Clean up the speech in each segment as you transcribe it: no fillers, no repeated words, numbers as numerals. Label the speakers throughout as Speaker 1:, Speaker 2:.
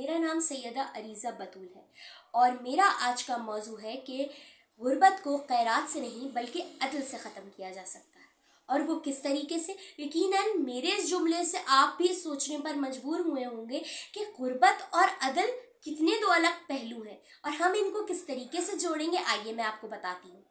Speaker 1: मेरा नाम सैयदा अरीज़ा बतूल है और मेरा आज का मौजू है कि गुर्बत को खैरात से नहीं बल्कि अदल से ख़त्म किया जा सकता है। और वो किस तरीके से? यकीनन मेरे इस जुमले से आप भी सोचने पर मजबूर हुए होंगे कि गुर्बत और अदल कितने दो अलग पहलू हैं और हम इनको किस तरीके से जोड़ेंगे। आइए मैं आपको बताती हूँ।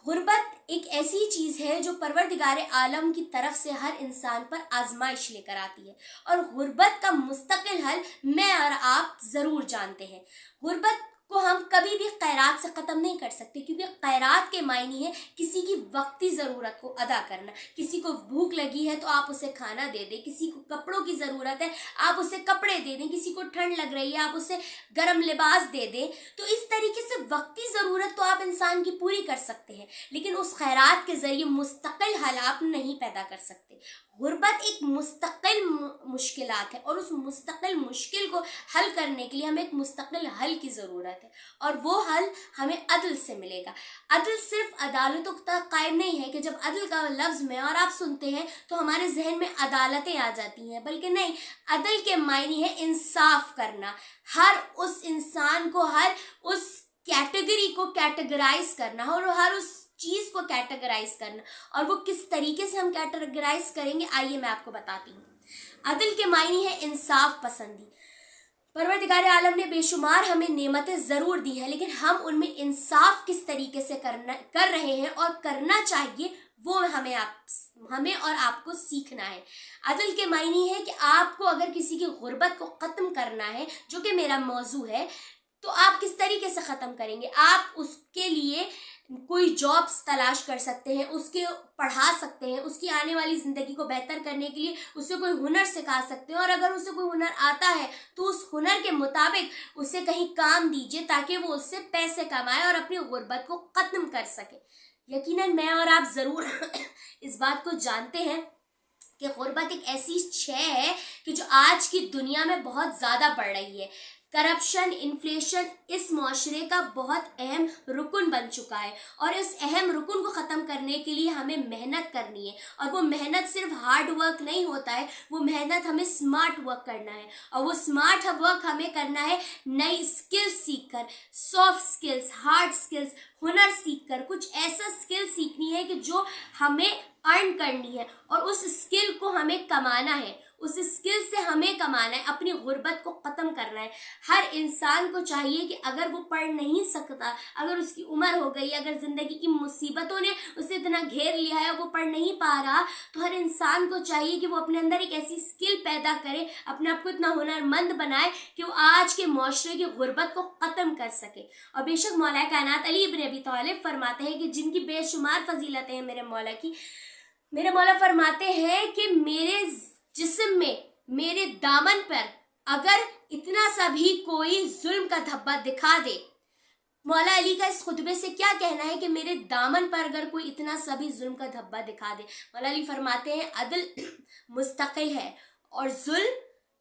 Speaker 1: गुर्बत एक ऐसी चीज़ है जो परवरदिगार आलम की तरफ से हर इंसान पर आजमाइश लेकर आती है और गुर्बत का मुस्तकिल हल मैं और आप ज़रूर जानते हैं। गुर्बत को हम कभी भी खैरात से ख़त्म नहीं कर सकते, क्योंकि खैरात के मायने है किसी की वक्ती ज़रूरत को अदा करना। किसी को भूख लगी है तो आप उसे खाना दे दें, किसी को कपड़ों की ज़रूरत है आप उसे कपड़े दे दें, किसी को ठंड लग रही है आप उसे गर्म लिबास दे दें। तो इस तरीके से वक्ती ज़रूरत तो आप इंसान की पूरी कर सकते हैं, लेकिन उस खैरात के ज़रिए मुस्तकिल हल आप नहीं पैदा कर सकते। गुर्बत एक मुस्तकिल मुश्किलात है और उस मुस्तकिल मुश्किल को हल करने के लिए हमें एक मुस्तकिल हल की ज़रूरत है और वो हल हमें अदल से मिलेगा। अदल सिर्फ अदालतों तक कायम नहीं है कि जब अदल का लफ्ज़ में और आप सुनते हैं तो हमारे जहन में अदालतें आ जाती हैं, बल्कि नहीं, अदल के मायने है इंसाफ करना। हर उस इंसान को, हर उस कैटेगरी को कैटेगराइज करना और हर उस चीज़ को कैटेगराइज करना। और वो किस तरीके से हम कैटेगराइज करेंगे आइए मैं आपको बताती हूँ। अदल के मायने है इंसाफ पसंदी। परवरदिगार आलम ने बेशुमार हमें नेमतें ज़रूर दी हैं, लेकिन हम उनमें इंसाफ किस तरीके से कर रहे हैं और करना चाहिए वो हमें और आपको सीखना है। अदल के मायने है कि आपको अगर किसी की गुर्बत को ख़त्म करना है, जो कि मेरा मौजू है, तो आप किस तरीके से ख़त्म करेंगे। आप उसके लिए कोई जॉब्स तलाश कर सकते हैं, उसके पढ़ा सकते हैं, उसकी आने वाली ज़िंदगी को बेहतर करने के लिए उसे कोई हुनर सिखा सकते हैं और अगर उसे कोई हुनर आता है तो उस हुनर के मुताबिक उसे कहीं काम दीजिए ताकि वो उससे पैसे कमाए और अपनी गुर्बत को ख़त्म कर सके। यकीनन मैं और आप ज़रूर इस बात को जानते हैं कि गुर्बत एक ऐसी शय है कि जो आज की दुनिया में बहुत ज़्यादा बढ़ रही है। करप्शन, इन्फ्लेशन इस माशरे का बहुत अहम रुकन बन चुका है और इस अहम रुकन को ख़त्म करने के लिए हमें मेहनत करनी है और वो मेहनत सिर्फ हार्ड वर्क नहीं होता है, वो मेहनत हमें स्मार्ट वर्क करना है और वो स्मार्ट वर्क हमें करना है नई स्किल्स सीख कर, सॉफ्ट स्किल्स, हार्ड स्किल्स, हुनर सीख कर। कुछ ऐसा स्किल सीखनी है कि जो हमें अर्न करनी है और उस स्किल को हमें कमाना है, उस स्किल से हमें कमाना है, अपनी गुर्बत को ख़त्म करना है। हर इंसान को चाहिए कि अगर वो पढ़ नहीं सकता, अगर उसकी उम्र हो गई, अगर ज़िंदगी की मुसीबतों ने उसे इतना घेर लिया है वो पढ़ नहीं पा रहा, तो हर इंसान को चाहिए कि वो अपने अंदर एक ऐसी स्किल पैदा करे, अपने आप को इतना हुनरमंद बनाए कि वो आज के माशरे की गुर्बत को ख़त्म कर सके। और बेशक मौला कायनात अली इब्न अबी तालिब फरमाते हैं कि जिनकी बेशुमार फजीलतें हैं मेरे मौला फरमाते हैं कि मेरे जिस्म में, मेरे दामन पर अगर इतना सा भी कोई जुल्म का धब्बा दिखा दे, मौला अली का इस खुतबे से क्या कहना है कि मेरे दामन पर अगर कोई इतना सा भी जुल्म का धब्बा दिखा दे, मौला अली फरमाते हैं अदल मुस्तकिल है और जुल्म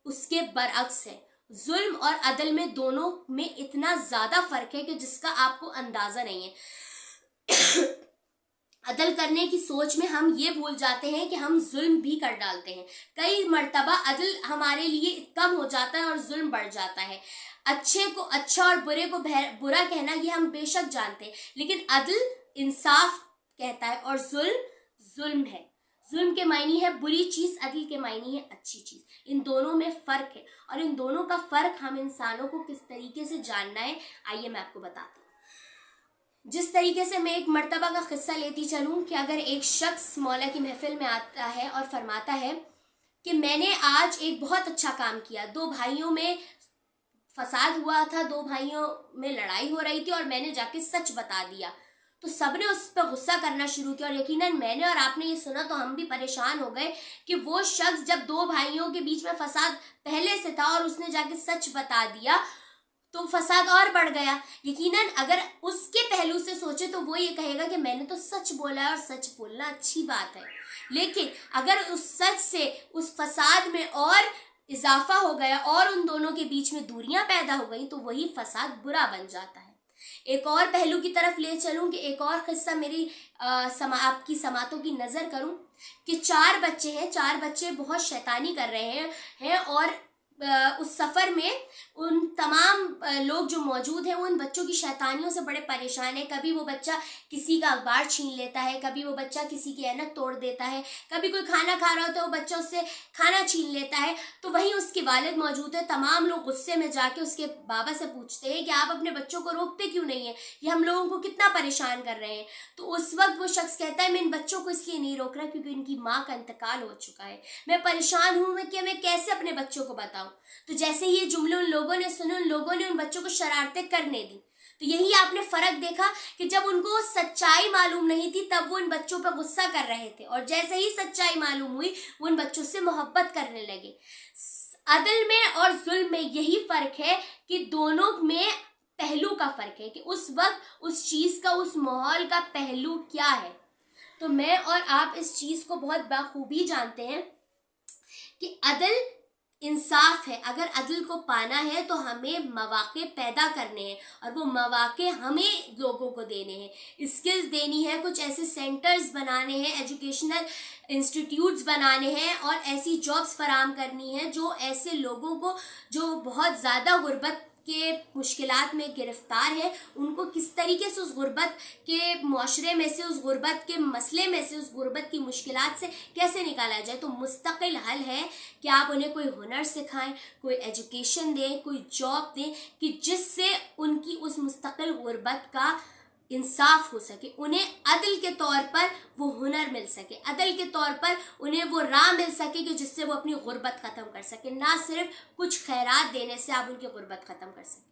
Speaker 1: उसके बरअक्स है। जुल्म और अदल में दोनों में इतना ज़्यादा फ़र्क है कि जिसका आपको अंदाज़ा नहीं है। अदल करने की सोच में हम ये भूल जाते हैं कि हम जुल्म भी कर डालते हैं। कई मर्तबा अदल हमारे लिए कम हो जाता है और जुल्म बढ़ जाता है। अच्छे को अच्छा और बुरे को बुरा कहना ये हम बेशक जानते हैं, लेकिन अदल इंसाफ कहता है और जुल्म है। जुल्म के मायने है बुरी चीज़, अदल के मायने है अच्छी चीज़। इन दोनों में फ़र्क है और इन दोनों का फ़र्क हम इंसानों को किस तरीके से जानना है आइए मैं आपको बताती हूँ। जिस तरीके से मैं एक मर्तबा का क़िस्सा लेती चलूँ कि अगर एक शख्स मौला की महफिल में आता है और फरमाता है कि मैंने आज एक बहुत अच्छा काम किया, दो भाइयों में फसाद हुआ था, दो भाइयों में लड़ाई हो रही थी और मैंने जाके सच बता दिया, तो सबने उस पर गुस्सा करना शुरू किया और यकीनन मैंने और आपने ये सुना तो हम भी परेशान हो गए कि वो शख्स जब दो भाइयों के बीच में फसाद पहले से था और उसने जाके सच बता दिया तो फसाद और बढ़ गया। यकीनन अगर उसके पहलू से सोचे तो वो ये कहेगा कि मैंने तो सच बोला है और सच बोलना अच्छी बात है, लेकिन अगर उस सच से उस फसाद में और इजाफा हो गया और उन दोनों के बीच में दूरियां पैदा हो गई तो वही फसाद बुरा बन जाता है। एक और पहलू की तरफ ले चलूं कि एक और किस्सा मेरी आपकी समातों की नज़र करूं कि 4 बच्चे हैं, 4 बच्चे बहुत शैतानी कर रहे हैं और उस सफ़र में लोग जो मौजूद हैं वो उन बच्चों की शैतानियों से बड़े परेशान हैं। कभी वो बच्चा किसी का अखबार छीन लेता है, कभी वो बच्चा किसी की ऐनक तोड़ देता है, कभी कोई खाना खा रहा होता है वो बच्चा उससे खाना छीन लेता है। तो वहीं उसके वालिद मौजूद है। तमाम लोग गुस्से में जाके उसके बाबा से पूछते हैं कि आप अपने बच्चों को रोकते क्यों नहीं है, ये हम लोगों को कितना परेशान कर रहे हैं। तो उस वक्त वो शख्स कहता है मैं इन बच्चों को इसलिए नहीं रोक रहा क्योंकि इनकी माँ का इंतकाल हो चुका है, मैं परेशान हूँ मैं कि मैं कैसे अपने बच्चों को बताऊं। तो जैसे ही ये जुमले उन लोगों ने सुने, उन लोगों ने उन बच्चों को शरारतें करने दी। तो यही आपने फर्क देखा कि जब उनको सच्चाई मालूम नहीं थी तब वो इन बच्चों पर गुस्सा कर रहे थे, और जैसे ही सच्चाई मालूम हुई वो इन बच्चों से मोहब्बत करने लगे। अदल में और जुल्म में यही फर्क है कि दोनों में पहलू का फर्क है कि उस वक्त उस चीज का, उस माहौल का पहलू क्या है। तो मैं और आप इस चीज को बहुत बखूबी जानते हैं कि अदल इंसाफ है। अगर अदल को पाना है तो हमें मौके पैदा करने हैं, और वो मौके हमें लोगों को देने हैं, स्किल्स देनी है, कुछ ऐसे सेंटर्स बनाने हैं, एजुकेशनल इंस्टीट्यूट्स बनाने हैं, और ऐसी जॉब्स फराहम करनी है जो ऐसे लोगों को जो बहुत ज़्यादा गुर्बत के मुश्किलात में गिरफ्तार है, उनको किस तरीके से उस गुर्बत के मुआशरे में से, उस गुर्बत के मसले में से, उस गुर्बत की मुश्किलात से कैसे निकाला जाए। तो मुस्तकिल हल है कि आप उन्हें कोई हुनर सिखाएं, कोई एजुकेशन दें, कोई जॉब दें कि जिससे उनकी उस मुस्तकिल गुर्बत का इंसाफ हो सके, उन्हें अदल के तौर पर वो हुनर मिल सके, अदल के तौर पर उन्हें वो राह मिल सके कि जिससे वो अपनी गुर्बत ख़त्म कर सके। ना सिर्फ कुछ खैरात देने से आप उनकी गुर्बत ख़त्म कर सकें।